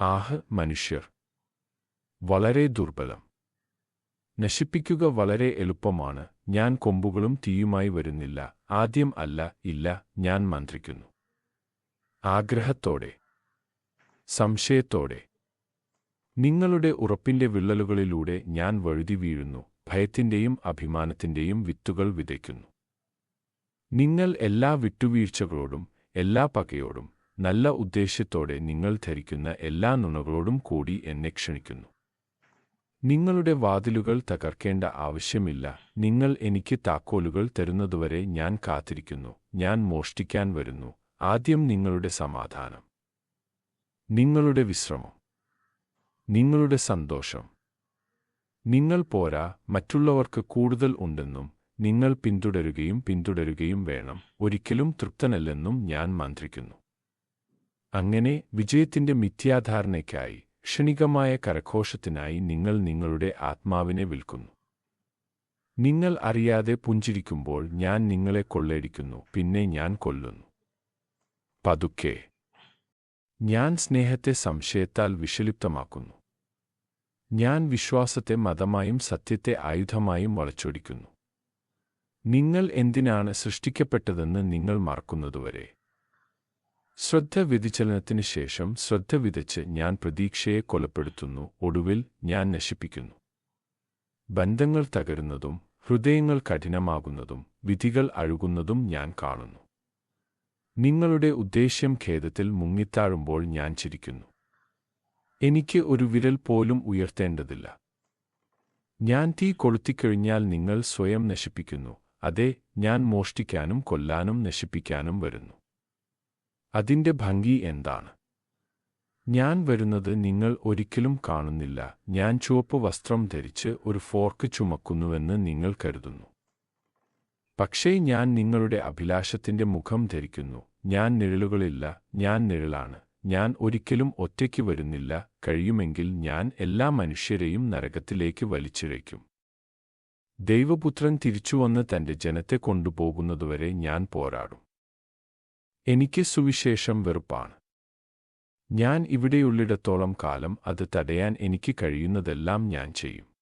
ആഹ് മനുഷ്യർ വളരെ ദുർബലം. നശിപ്പിക്കുക വളരെ എളുപ്പമാണ്. ഞാൻ കൊമ്പുകളും തീയുമായി വരുന്നില്ല. ആദ്യം അല്ല, ഇല്ല, ഞാൻ മന്ത്രിക്കുന്നു. ആഗ്രഹത്തോടെ, സംശയത്തോടെ. നിങ്ങളുടെ ഉറപ്പിന്റെ വിള്ളലുകളിലൂടെ ഞാൻ വഴുതി വീഴുന്നു. ഭയത്തിന്റെയും അഭിമാനത്തിന്റെയും വിത്തുകൾ വിതയ്ക്കുന്നു. നിങ്ങൾ എല്ലാ വിട്ടുവീഴ്ചകളോടും, എല്ലാ പകയോടും, നല്ല ഉദ്ദേശ്യത്തോടെ നിങ്ങൾ ധരിക്കുന്ന എല്ലാ നുണകളോടും കൂടി എന്നെ ക്ഷണിക്കുന്നു. നിങ്ങളുടെ വാതിലുകൾ തകർക്കേണ്ട ആവശ്യമില്ല. നിങ്ങൾ എനിക്ക് താക്കോലുകൾ തരുന്നതുവരെ ഞാൻ കാത്തിരിക്കുന്നു. ഞാൻ മോഷ്ടിക്കാൻ വരുന്നു. ആദ്യം നിങ്ങളുടെ സമാധാനം, നിങ്ങളുടെ വിശ്രമം, നിങ്ങളുടെ സന്തോഷം. നിങ്ങൾ പോരാ, മറ്റുള്ളവർക്ക് കൂടുതൽ ഉണ്ടെന്നും നിങ്ങൾ പിന്തുടരുകയും വേണം. ഒരിക്കലും തൃപ്തനല്ലെന്നും ഞാൻ മന്ത്രിക്കുന്നു. അങ്ങനെ വിജയത്തിന്റെ മിഥ്യാധാരണയ്ക്കായി, ക്ഷണികമായ കരഘോഷത്തിനായി നിങ്ങൾ നിങ്ങളുടെ ആത്മാവിനെ വിൽക്കുന്നു. നിങ്ങൾ അറിയാതെ പുഞ്ചിരിക്കുമ്പോൾ ഞാൻ നിങ്ങളെ കൊള്ളയടിക്കുന്നു, പിന്നെ ഞാൻ കൊല്ലുന്നു. പതുക്കെ. ഞാൻ സ്നേഹത്തെ സംശയത്താൽ വിഷലിപ്തമാക്കുന്നു. ഞാൻ വിശ്വാസത്തെ മതമായും സത്യത്തെ ആയുധമായും വളച്ചൊടിക്കുന്നു. നിങ്ങൾ എന്തിനാണ് സൃഷ്ടിക്കപ്പെട്ടതെന്ന് നിങ്ങൾ മറക്കുന്നതുവരെ. ശ്രദ്ധ വ്യതിചലനത്തിന് ശേഷം ശ്രദ്ധ വിതച്ച് ഞാൻ പ്രതീക്ഷയെ കൊലപ്പെടുത്തുന്നു. ഒടുവിൽ ഞാൻ നശിപ്പിക്കുന്നു. ബന്ധങ്ങൾ തകരുന്നതും ഹൃദയങ്ങൾ കഠിനമാകുന്നതും വിധികൾ അഴുകുന്നതും ഞാൻ കാണുന്നു. നിങ്ങളുടെ ഉദ്ദേശ്യം ഖേദത്തിൽ മുങ്ങിത്താഴുമ്പോൾ ഞാൻ ചിരിക്കുന്നു. എനിക്ക് ഒരു വിരൽ പോലും ഉയർത്തേണ്ടതില്ല. ഞാൻ തീ കൊളുത്തിക്കഴിഞ്ഞാൽ നിങ്ങൾ സ്വയം നശിപ്പിക്കുന്നു. അതെ, ഞാൻ മോഷ്ടിക്കാനും കൊല്ലാനും നശിപ്പിക്കാനും വരുന്നു. അതിന്റെ ഭംഗി എന്താണ്? ഞാൻ വരുന്നത് നിങ്ങൾ ഒരിക്കലും കാണുന്നില്ല. ഞാൻ ചുവപ്പ് വസ്ത്രം ധരിച്ച് ഒരു ഫോർക്ക് ചുമക്കുന്നുവെന്ന് നിങ്ങൾ കരുതുന്നു. പക്ഷേ ഞാൻ നിങ്ങളുടെ അഭിലാഷത്തിന്റെ മുഖം ധരിക്കുന്നു. ഞാൻ നിഴലുകളില്ല, ഞാൻ നിഴലാണ്. ഞാൻ ഒരിക്കലും ഒറ്റയ്ക്ക് വരുന്നില്ല. കഴിയുമെങ്കിൽ ഞാൻ എല്ലാ മനുഷ്യരെയും നരകത്തിലേക്ക് വലിച്ചിഴയ്ക്കും. ദൈവപുത്രൻ തിരിച്ചുവന്ന് തന്റെ ജനത്തെ കൊണ്ടുപോകുന്നതുവരെ ഞാൻ പോരാടും. എനിക്ക് സുവിശേഷം വെറുപ്പാണ്. ഞാൻ ഇവിടെയുള്ളിടത്തോളം കാലം അത് തടയാൻ എനിക്ക് കഴിയുന്നതെല്ലാം ഞാൻ ചെയ്യും.